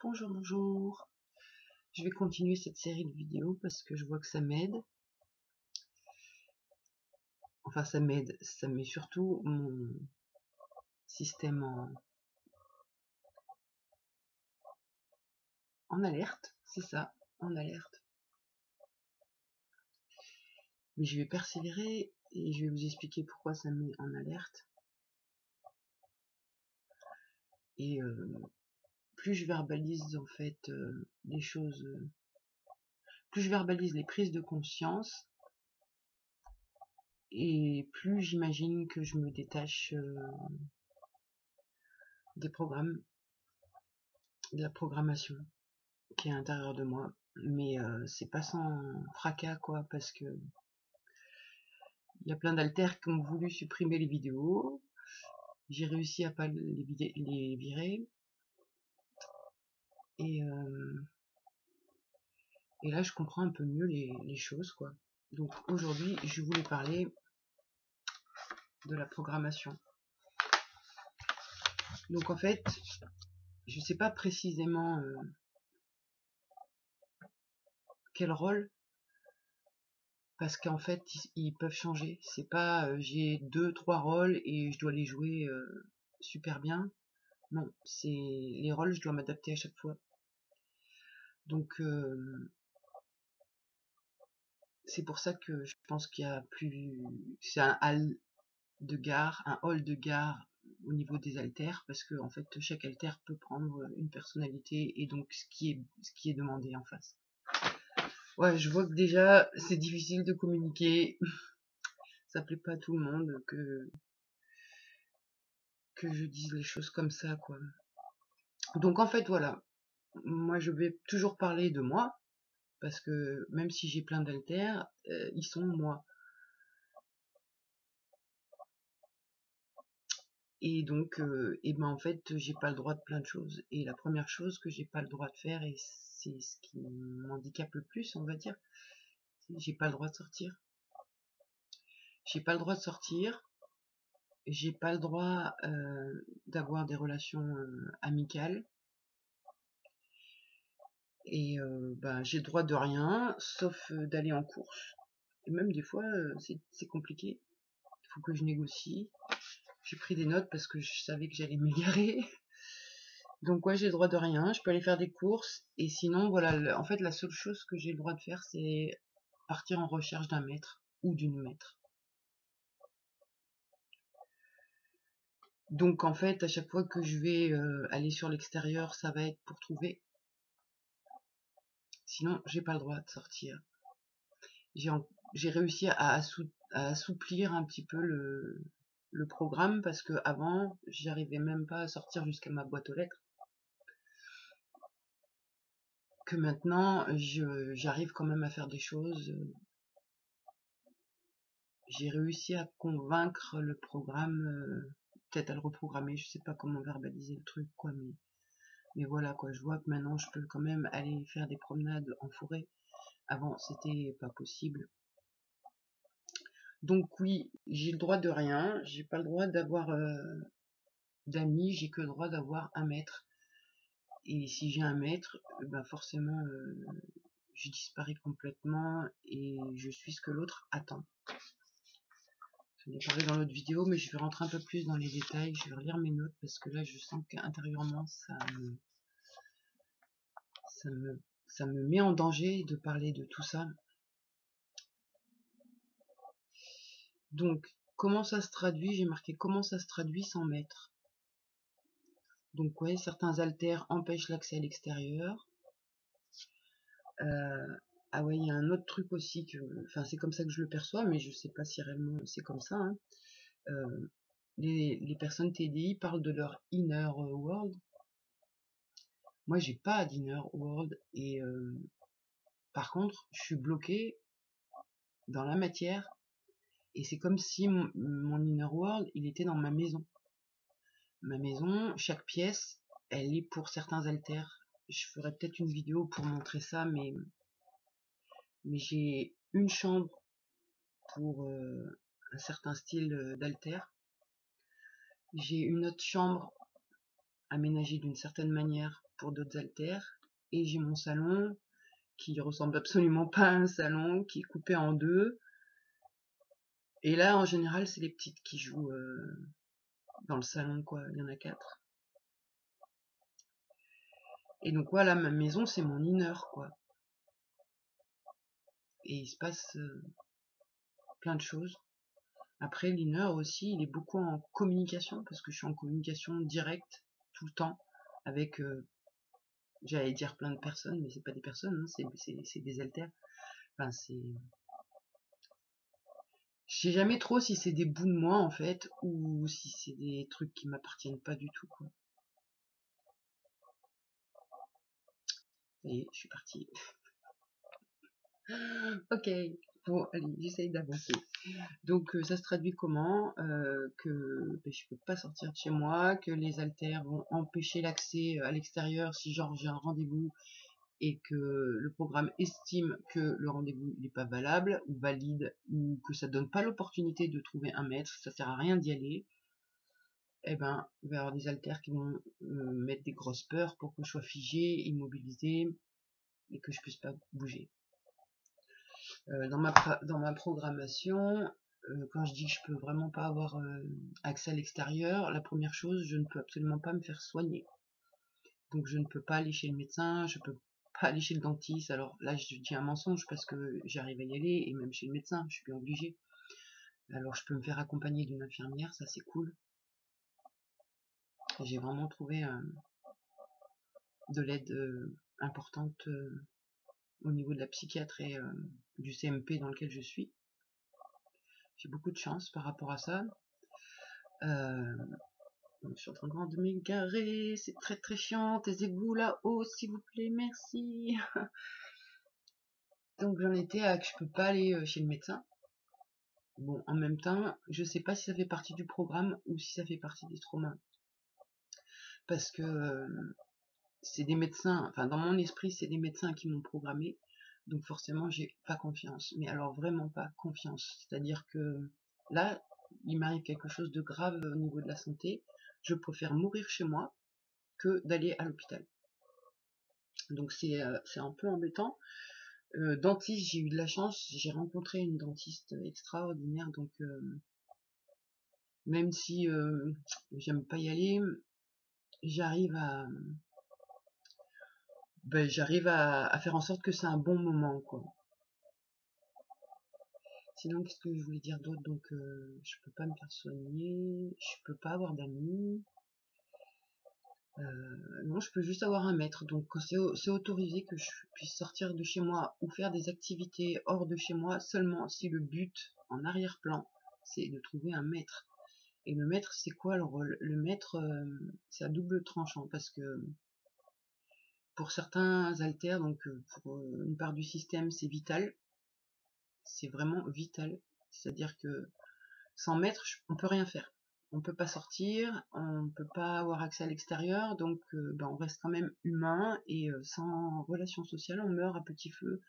Bonjour, bonjour. Je vais continuer cette série de vidéos parce que je vois que ça m'aide. Enfin, ça m'aide. Ça met surtout mon système en alerte. C'est ça, en alerte. Mais je vais persévérer et je vais vous expliquer pourquoi ça me met en alerte. Et plus je verbalise en fait les choses, plus je verbalise les prises de conscience, et plus j'imagine que je me détache des programmes, de la programmation qui est à l'intérieur de moi. Mais c'est pas sans fracas quoi, parce que il y a plein d'alters qui ont voulu supprimer les vidéos. J'ai réussi à pas les virer. Et, et là je comprends un peu mieux les choses quoi. Donc aujourd'hui je voulais parler de la programmation. Donc en fait, je sais pas précisément quel rôle, parce qu'en fait ils peuvent changer. C'est pas j'ai 2-3 rôles et je dois les jouer super bien. Non, c'est les rôles, je dois m'adapter à chaque fois. Donc c'est pour ça que je pense qu'il y a plus, c'est un hall de gare, au niveau des haltères, parce que en fait chaque haltère peut prendre une personnalité et donc ce qui est demandé en face. Ouais, je vois que déjà c'est difficile de communiquer, ça plaît pas à tout le monde que je dise les choses comme ça quoi. Donc en fait voilà, moi je vais toujours parler de moi, parce que même si j'ai plein d'haltères, ils sont moi. Et donc, et ben en fait, j'ai pas le droit de plein de choses. Et la première chose que j'ai pas le droit de faire, et c'est ce qui m'handicape le plus, on va dire, j'ai pas le droit de sortir. J'ai pas le droit de sortir. J'ai pas le droit d'avoir des relations amicales. Et ben j'ai le droit de rien, sauf d'aller en course. Et même des fois, c'est compliqué. Il faut que je négocie. J'ai pris des notes parce que je savais que j'allais m'égarer. Donc ouais, j'ai le droit de rien, je peux aller faire des courses, et sinon voilà, en fait la seule chose que j'ai le droit de faire, c'est partir en recherche d'un maître ou d'une maître. Donc en fait, à chaque fois que je vais aller sur l'extérieur, ça va être pour trouver. Sinon, j'ai pas le droit de sortir. J'ai réussi à assouplir un petit peu le programme, parce que avant, j'arrivais même pas à sortir jusqu'à ma boîte aux lettres. Que maintenant, j'arrive quand même à faire des choses. J'ai réussi à convaincre le programme, peut-être à le reprogrammer, je sais pas comment verbaliser le truc quoi, mais voilà quoi, je vois que maintenant je peux quand même aller faire des promenades en forêt. Avant c'était pas possible. Donc oui, j'ai le droit de rien, j'ai pas le droit d'avoir d'amis, j'ai que le droit d'avoir un maître. Et si j'ai un maître, ben forcément je disparais complètement et je suis ce que l'autre attend. J'en ai parlé dans l'autre vidéo, mais je vais rentrer un peu plus dans les détails. Je vais relire mes notes parce que là, je sens qu'intérieurement, ça me, ça me met en danger de parler de tout ça. Donc, comment ça se traduit? J'ai marqué comment ça se traduit sans maître. Donc, ouais, certains haltères empêchent l'accès à l'extérieur. Ah ouais, il y a un autre truc aussi que, enfin, c'est comme ça que je le perçois, mais je sais pas si réellement c'est comme ça, hein. Les personnes TDI parlent de leur inner world. Moi, j'ai pas d'inner world, et par contre, je suis bloqué dans la matière, et c'est comme si mon inner world, il était dans ma maison. Ma maison, chaque pièce, elle est pour certains haltères. Je ferai peut-être une vidéo pour montrer ça, mais j'ai une chambre pour un certain style d'haltère. J'ai une autre chambre aménagé d'une certaine manière pour d'autres haltères, et j'ai mon salon qui ressemble absolument pas à un salon, qui est coupé en deux. Et là, en général, c'est les petites qui jouent dans le salon, quoi. Il y en a 4. Et donc voilà, ma maison, c'est mon inner, quoi. Et il se passe plein de choses. Après, l'inner aussi, il est beaucoup en communication, parce que je suis en communication directe, tout le temps, avec, j'allais dire plein de personnes, mais c'est pas des personnes, hein, c'est des haltères. Enfin, c'est... Je sais jamais trop si c'est des bouts de moi, en fait, ou si c'est des trucs qui m'appartiennent pas du tout, quoi. Ça y est, je suis partie. Ok, bon, allez, j'essaye d'avancer. Donc, ça se traduit comment? Que ben, je peux pas sortir de chez moi, que les haltères vont empêcher l'accès à l'extérieur si genre j'ai un rendez-vous et que le programme estime que le rendez-vous n'est pas valable ou valide ou que ça donne pas l'opportunité de trouver un maître, ça sert à rien d'y aller. Eh ben, il va y avoir des haltères qui vont me mettre des grosses peurs pour que je sois figé, immobilisé et que je puisse pas bouger. Dans ma programmation, quand je dis que je peux vraiment pas avoir accès à l'extérieur, la première chose, je ne peux absolument pas me faire soigner. Donc je ne peux pas aller chez le médecin, je peux pas aller chez le dentiste. Alors là, je dis un mensonge parce que j'arrive à y aller, et même chez le médecin, je suis bien obligée. Alors je peux me faire accompagner d'une infirmière, ça c'est cool. J'ai vraiment trouvé de l'aide importante au niveau de la psychiatre et du CMP dans lequel je suis. J'ai beaucoup de chance par rapport à ça. Je suis en train de m'égarer, c'est très très chiant, taisez-vous là-haut s'il vous plaît, merci. Donc j'en étais à que je peux pas aller chez le médecin. Bon, en même temps, je sais pas si ça fait partie du programme ou si ça fait partie des traumas. Parce que c'est des médecins, enfin dans mon esprit, c'est des médecins qui m'ont programmé. Donc forcément, j'ai pas confiance. Mais alors vraiment pas confiance. C'est-à-dire que là, il m'arrive quelque chose de grave au niveau de la santé. Je préfère mourir chez moi que d'aller à l'hôpital. Donc c'est un peu embêtant. Dentiste, j'ai eu de la chance, j'ai rencontré une dentiste extraordinaire, donc même si j'aime pas y aller, j'arrive à à faire en sorte que c'est un bon moment, quoi. Sinon, qu'est-ce que je voulais dire d'autre? Donc je peux pas me faire soigner, je peux pas avoir d'amis. Non, je peux juste avoir un maître. Donc c'est autorisé que je puisse sortir de chez moi ou faire des activités hors de chez moi seulement si le but en arrière-plan c'est de trouver un maître. Et le maître, c'est quoi le rôle? Le maître, c'est à double tranchant parce que pour certains haltères, donc pour une part du système, c'est vital, c'est vraiment vital. C'est-à-dire que sans maître, on peut rien faire. On peut pas sortir, on peut pas avoir accès à l'extérieur, donc on reste quand même humain et sans relation sociale, on meurt à petit feu.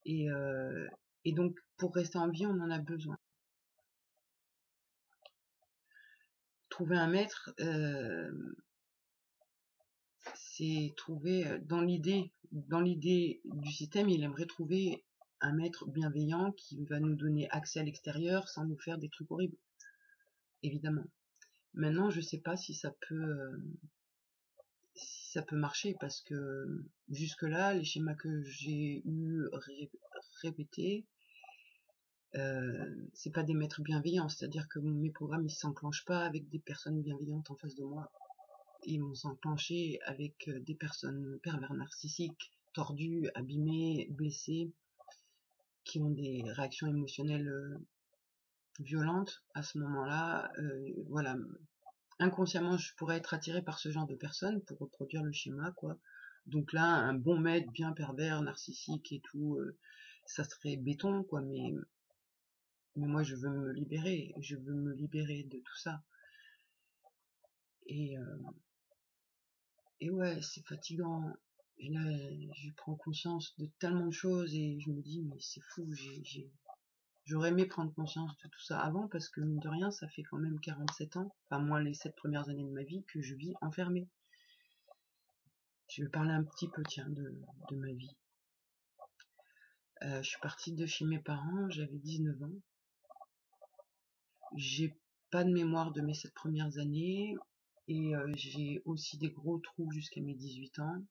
Et, euh, et donc pour rester en vie, on en a besoin. Trouver un maître, c'est trouver dans l'idée du système, il aimerait trouver un maître bienveillant qui va nous donner accès à l'extérieur sans nous faire des trucs horribles, évidemment. Maintenant, je sais pas si ça peut marcher parce que jusque-là, les schémas que j'ai eu répétés, c'est pas des maîtres bienveillants, c'est-à-dire que mes programmes ils s'enclenchent pas avec des personnes bienveillantes en face de moi. Ils vont s'enclencher avec des personnes pervers narcissiques, tordus, abîmés, blessés, qui ont des réactions émotionnelles violentes. À ce moment-là, voilà, inconsciemment, je pourrais être attirée par ce genre de personnes pour reproduire le schéma, quoi. Donc là, un bon maître bien pervers, narcissique et tout, ça serait béton, quoi. Mais moi, je veux me libérer de tout ça. Et, et ouais, c'est fatigant. Et là, je prends conscience de tellement de choses et je me dis, mais c'est fou, J'aurais aimé prendre conscience de tout ça avant, parce que mine de rien, ça fait quand même 47 ans, enfin moins les 7 premières années de ma vie, que je vis enfermée. Je vais parler un petit peu, tiens, de ma vie. Je suis partie de chez mes parents, j'avais 19 ans. J'ai pas de mémoire de mes 7 premières années, et j'ai aussi des gros trous jusqu'à mes 18 ans.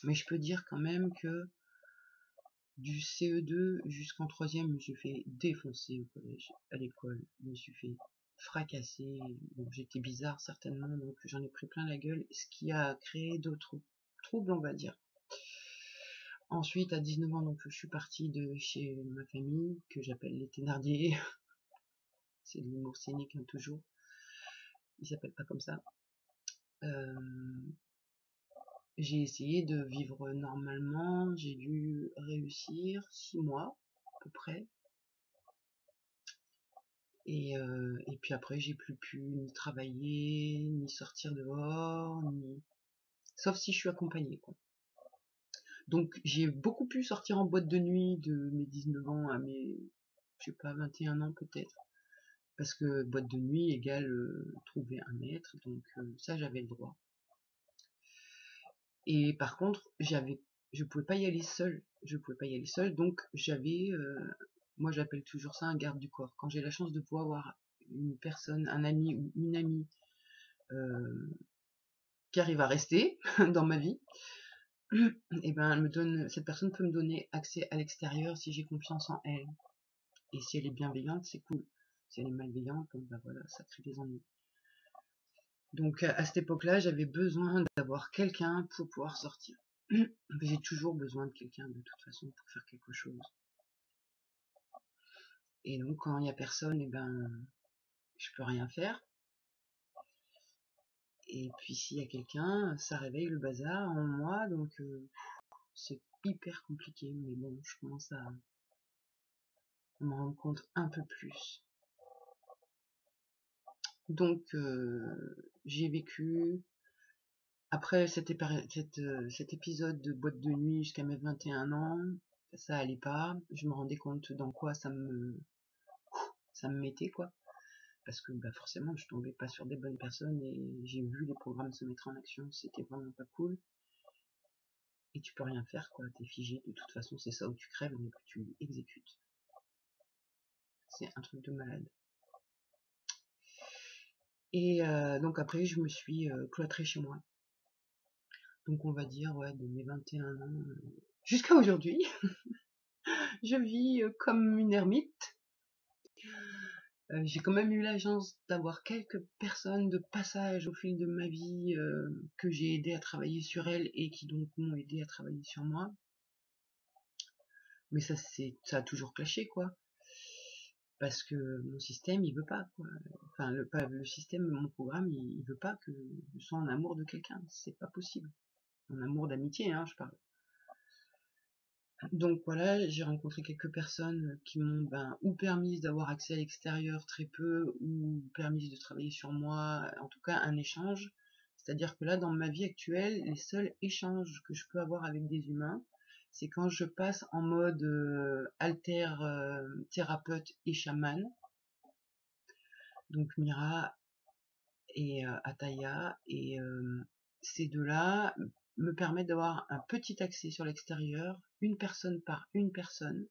Mais je peux dire quand même que du CE2 jusqu'en 3e, je me suis fait défoncer au collège, à l'école. Je me suis fait fracasser. Bon, j'étais bizarre certainement, donc j'en ai pris plein la gueule, ce qui a créé d'autres troubles, on va dire. Ensuite, à 19 ans, donc je suis partie de chez ma famille, que j'appelle les Thénardier. C'est de l'humour cynique, hein, toujours. Ils s'appellent pas comme ça. J'ai essayé de vivre normalement, j'ai dû réussir 6 mois, à peu près. Et puis après, j'ai plus pu ni travailler, ni sortir dehors, ni... sauf si je suis accompagnée, quoi. Donc j'ai beaucoup pu sortir en boîte de nuit de mes 19 ans à mes, je sais pas, 21 ans peut-être. Parce que boîte de nuit égale trouver un maître, donc ça j'avais le droit. Et par contre, je pouvais pas y aller seule. Je pouvais pas y aller seule, donc j'avais, moi j'appelle toujours ça un garde du corps. Quand j'ai la chance de pouvoir avoir une personne, un ami ou une amie qui arrive à rester dans ma vie, et ben elle me donne, cette personne peut me donner accès à l'extérieur si j'ai confiance en elle. Et si elle est bienveillante, c'est cool. Si elle est malveillante, bon, ben voilà, ça crée des ennuis. Donc à cette époque-là, j'avais besoin d'avoir quelqu'un pour pouvoir sortir. J'ai toujours besoin de quelqu'un de toute façon pour faire quelque chose. Et donc quand il n'y a personne, et ben je peux rien faire. Et puis s'il y a quelqu'un, ça réveille le bazar en moi, donc c'est hyper compliqué. Mais bon, je commence à me rendre compte un peu plus. Donc j'ai vécu, après cet épisode de boîte de nuit jusqu'à mes 21 ans, ça allait pas. Je me rendais compte dans quoi ça me mettait, quoi. Parce que bah, forcément, je tombais pas sur des bonnes personnes et j'ai vu les programmes se mettre en action. C'était vraiment pas cool. Et tu peux rien faire, quoi. T'es figé. De toute façon, c'est ça où tu crèves, mais que tu exécutes. C'est un truc de malade. Et donc après, je me suis cloîtrée chez moi. Donc on va dire, ouais, de mes 21 ans jusqu'à aujourd'hui, je vis comme une ermite. J'ai quand même eu la chance d'avoir quelques personnes de passage au fil de ma vie que j'ai aidé à travailler sur elles et qui donc m'ont aidé à travailler sur moi. Mais ça a toujours clashé, quoi. Parce que mon système, il veut pas, quoi. Enfin, le système, mon programme, il veut pas que je sois en amour de quelqu'un. C'est pas possible. En amour d'amitié, hein, je parle. Donc voilà, j'ai rencontré quelques personnes qui m'ont ou permis d'avoir accès à l'extérieur très peu, ou permis de travailler sur moi, en tout cas un échange. C'est-à-dire que là, dans ma vie actuelle, les seuls échanges que je peux avoir avec des humains, c'est quand je passe en mode alter thérapeute et chaman, donc Mira et Ataya, et ces deux-là me permettent d'avoir un petit accès sur l'extérieur, une personne par une personne,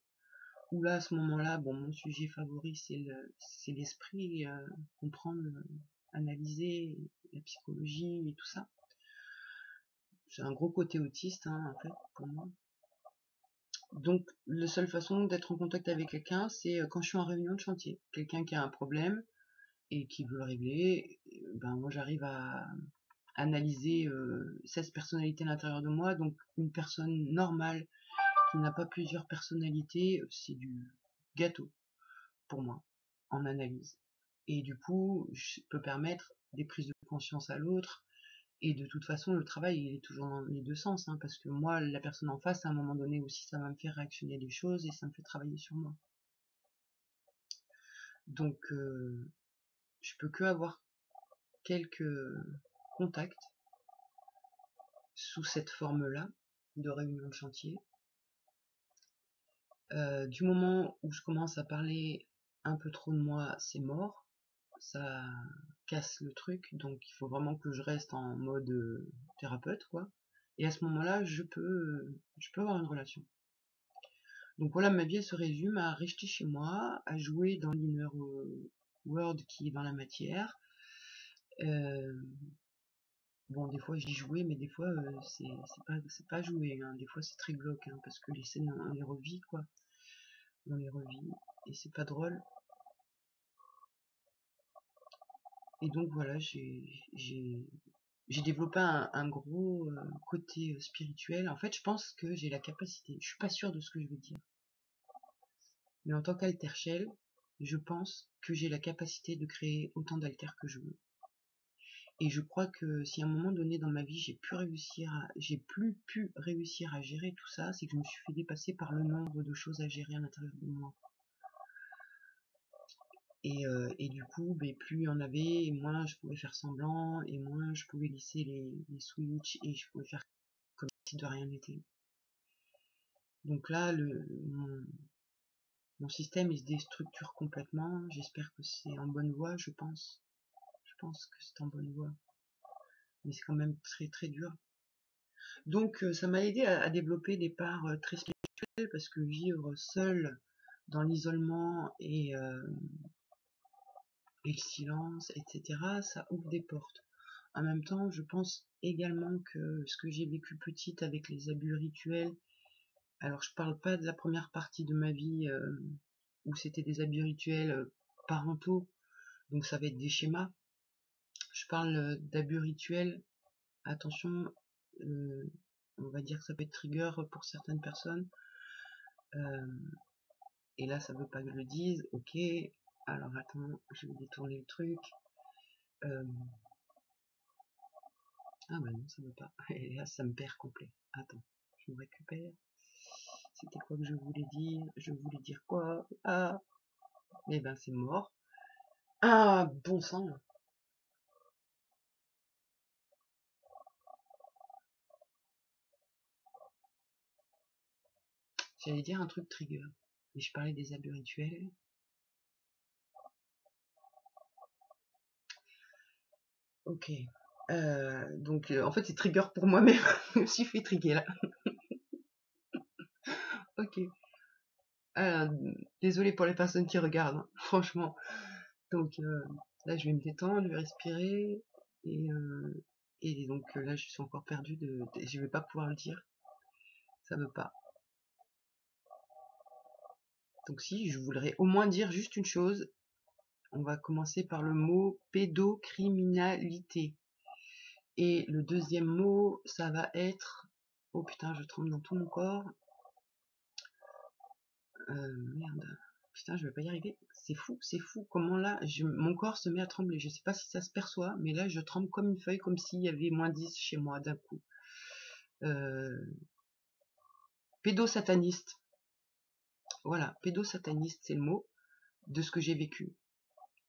où là, à ce moment-là, bon, mon sujet favori, c'est l'esprit, comprendre, analyser la psychologie et tout ça. C'est un gros côté autiste, hein, en fait, pour moi. Donc, la seule façon d'être en contact avec quelqu'un, c'est quand je suis en réunion de chantier. Quelqu'un qui a un problème et qui veut le régler, ben moi j'arrive à analyser 16 personnalités à l'intérieur de moi, donc une personne normale qui n'a pas plusieurs personnalités, c'est du gâteau pour moi en analyse. Et du coup, je peux permettre des prises de conscience à l'autre. Et de toute façon, le travail, il est toujours dans les deux sens, hein, parce que moi, la personne en face, à un moment donné aussi, ça va me faire réactionner des choses et ça me fait travailler sur moi. Donc, je peux que avoir quelques contacts sous cette forme-là de réunion de chantier. Du moment où je commence à parler un peu trop de moi, c'est mort. Ça casse le truc, donc il faut vraiment que je reste en mode thérapeute, quoi. Et à ce moment-là, je peux avoir une relation. Donc voilà, ma vie elle se résume à rester chez moi, à jouer dans l'inner world qui est dans la matière. Euh, bon, des fois j'y jouais, mais des fois c'est pas jouer, hein. Des fois c'est très glauque, hein, parce que les scènes on les revit, quoi. On les revit et c'est pas drôle. Et donc voilà, j'ai développé un gros côté spirituel. En fait, je pense que j'ai la capacité. Je suis pas sûre de ce que je vais dire, mais en tant qu'altershell, je pense que j'ai la capacité de créer autant d'alters que je veux. Et je crois que si à un moment donné dans ma vie j'ai plus pu réussir à gérer tout ça, c'est que je me suis fait dépasser par le nombre de choses à gérer à l'intérieur de moi. Et du coup, ben, plus il y en avait, et moins je pouvais faire semblant, et moins je pouvais lisser les switches, et je pouvais faire comme si de rien n'était. Donc là, mon système il se déstructure complètement. J'espère que c'est en bonne voie, je pense. Je pense que c'est en bonne voie. Mais c'est quand même très très dur. Donc ça m'a aidé à développer des parts très spirituelles parce que vivre seul dans l'isolement et le silence, etc., ça ouvre des portes. En même temps, je pense également que ce que j'ai vécu petite avec les abus rituels, alors je parle pas de la première partie de ma vie où c'était des abus rituels parentaux, donc ça va être des schémas. Je parle d'abus rituels, attention, on va dire que ça peut être trigger pour certaines personnes, et là ça veut pas que je le dise, ok, alors attends, je vais détourner le truc, ah bah non, ça veut pas, et là ça me perd complet, attends, je me récupère, c'était quoi que je voulais dire quoi, ah, et ben c'est mort, ah, bon sang, j'allais dire un truc trigger, mais je parlais des abus rituels. Ok. Donc en fait c'est trigger pour moi-même. Je me suis fait trigger là. Ok. Euh, Désolé pour les personnes qui regardent, hein, franchement. Donc là je vais me détendre, je vais respirer et donc là je suis encore perdue je vais pas pouvoir le dire. Ça veut pas. Donc si je voudrais au moins dire juste une chose, on va commencer par le mot pédocriminalité. Et le deuxième mot, ça va être... Oh putain, je tremble dans tout mon corps. Merde. Putain, je vais pas y arriver. C'est fou. Comment là, mon corps se met à trembler. Je sais pas si ça se perçoit, mais là, je tremble comme une feuille, comme s'il y avait -10 chez moi d'un coup. Euh, Pédosataniste. Voilà, pédosataniste, c'est le mot de ce que j'ai vécu.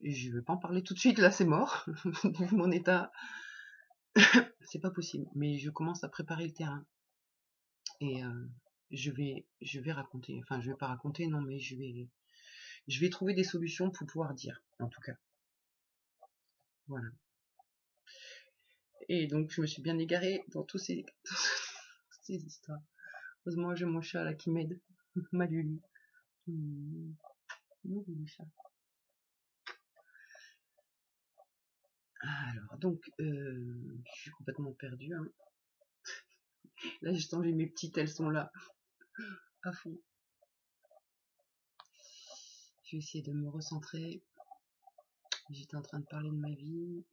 Je vais pas en parler tout de suite, là, c'est mort. Vu mon état, c'est pas possible. Mais je commence à préparer le terrain. Et je vais raconter. Enfin, je vais pas raconter, non, mais je vais trouver des solutions pour pouvoir dire, en tout cas. Voilà. Et donc, je me suis bien égarée dans toutes ces histoires. Heureusement, j'ai mon chat là qui m'aide. Ma Lulu. Mmh. Mon Lulu chat. Alors, donc, je suis complètement perdue. Hein. Là, j'ai changé mes petites, elles sont là, à fond. Je vais essayer de me recentrer. J'étais en train de parler de ma vie,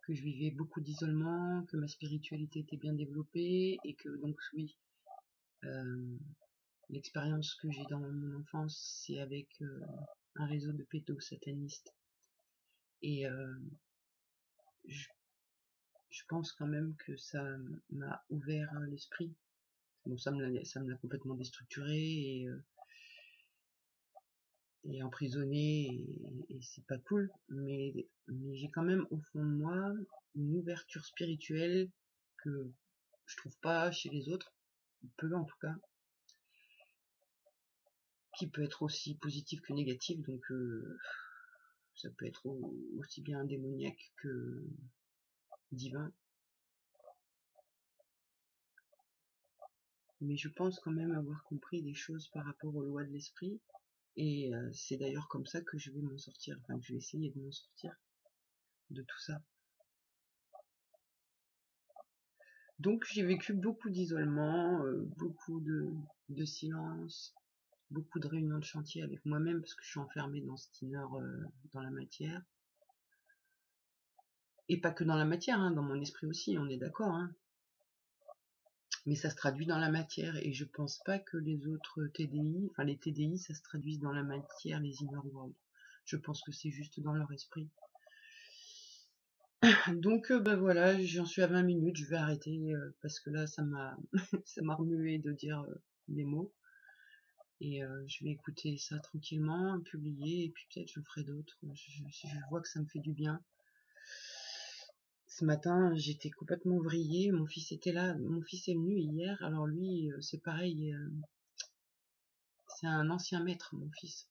que je vivais beaucoup d'isolement, que ma spiritualité était bien développée, et que donc, oui, l'expérience que j'ai dans mon enfance, c'est avec un réseau de pédosatanistes. Et je, je pense quand même que ça m'a ouvert l'esprit. Bon, ça me l'a complètement déstructuré et emprisonné, et c'est pas cool, mais j'ai quand même au fond de moi une ouverture spirituelle que je trouve pas chez les autres, peu en tout cas. qui peut être aussi positif que négatif, donc ça peut être aussi bien démoniaque que divin. Mais je pense quand même avoir compris des choses par rapport aux lois de l'esprit, et c'est d'ailleurs comme ça que je vais m'en sortir, enfin que je vais essayer de m'en sortir de tout ça. Donc j'ai vécu beaucoup d'isolement, beaucoup de silence, beaucoup de réunions de chantier avec moi-même parce que je suis enfermée dans cette inner, dans la matière. Et pas que dans la matière, hein, dans mon esprit aussi, on est d'accord. Hein. Mais ça se traduit dans la matière et je pense pas que les autres TDI, enfin les TDI, ça se traduise dans la matière, les inner world. Je pense que c'est juste dans leur esprit. Donc ben voilà, j'en suis à 20 minutes, je vais arrêter parce que là ça m'a ça m'a remué de dire des mots. Et je vais écouter ça tranquillement, publier, et puis peut-être je ferai d'autres. Je vois que ça me fait du bien. Ce matin, j'étais complètement vrillée. Mon fils était là. Mon fils est venu hier. Alors lui, c'est pareil. C'est un ancien maître, mon fils.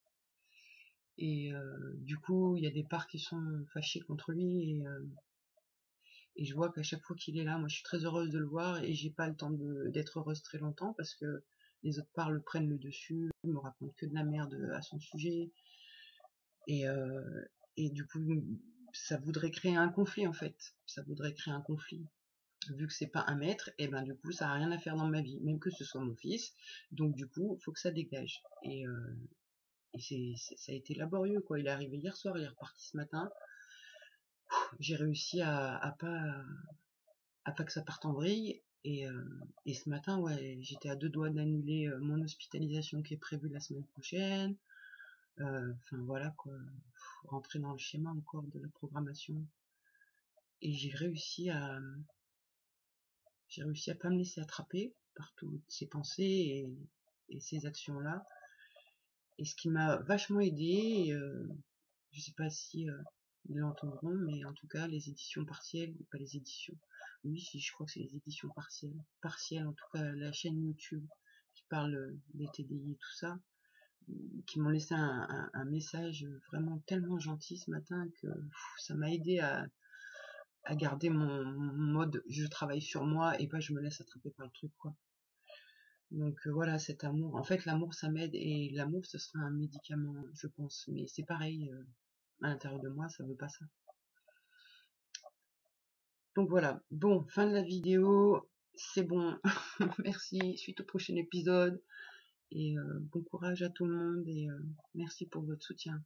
Et du coup, il y a des parts qui sont fâchées contre lui. Et je vois qu'à chaque fois qu'il est là, moi, je suis très heureuse de le voir. Et j'ai pas le temps d'être heureuse très longtemps parce que les autres parts le prennent le dessus, me racontent que de la merde à son sujet. Et, et du coup, ça voudrait créer un conflit en fait. Ça voudrait créer un conflit. Vu que c'est pas un maître, et ben du coup, ça a rien à faire dans ma vie, même que ce soit mon fils. Donc du coup, il faut que ça dégage. Et ça a été laborieux quoi. Il est arrivé hier soir, il est reparti ce matin. J'ai réussi à pas que ça parte en vrille. Et ce matin, ouais, j'étais à 2 doigts d'annuler mon hospitalisation qui est prévue la semaine prochaine. Enfin voilà quoi, rentrer dans le schéma encore de la programmation. Et j'ai réussi à pas me laisser attraper par toutes ces pensées et ces actions-là. Et ce qui m'a vachement aidé, je sais pas si ils l'entendront, mais en tout cas les éditions partielles, pas les éditions. Oui, si je crois que c'est les éditions partielles. Partielles, en tout cas la chaîne YouTube qui parle des TDI et tout ça, qui m'ont laissé un message vraiment tellement gentil ce matin que ça m'a aidé à garder mon mode je travaille sur moi et pas je me laisse attraper par le truc quoi. Donc voilà, cet amour. En fait, l'amour ça m'aide et l'amour ce sera un médicament, je pense. Mais c'est pareil, à l'intérieur de moi, ça veut pas ça. Donc voilà. Bon, fin de la vidéo. C'est bon. Merci. Suite au prochain épisode. Et bon courage à tout le monde et merci pour votre soutien.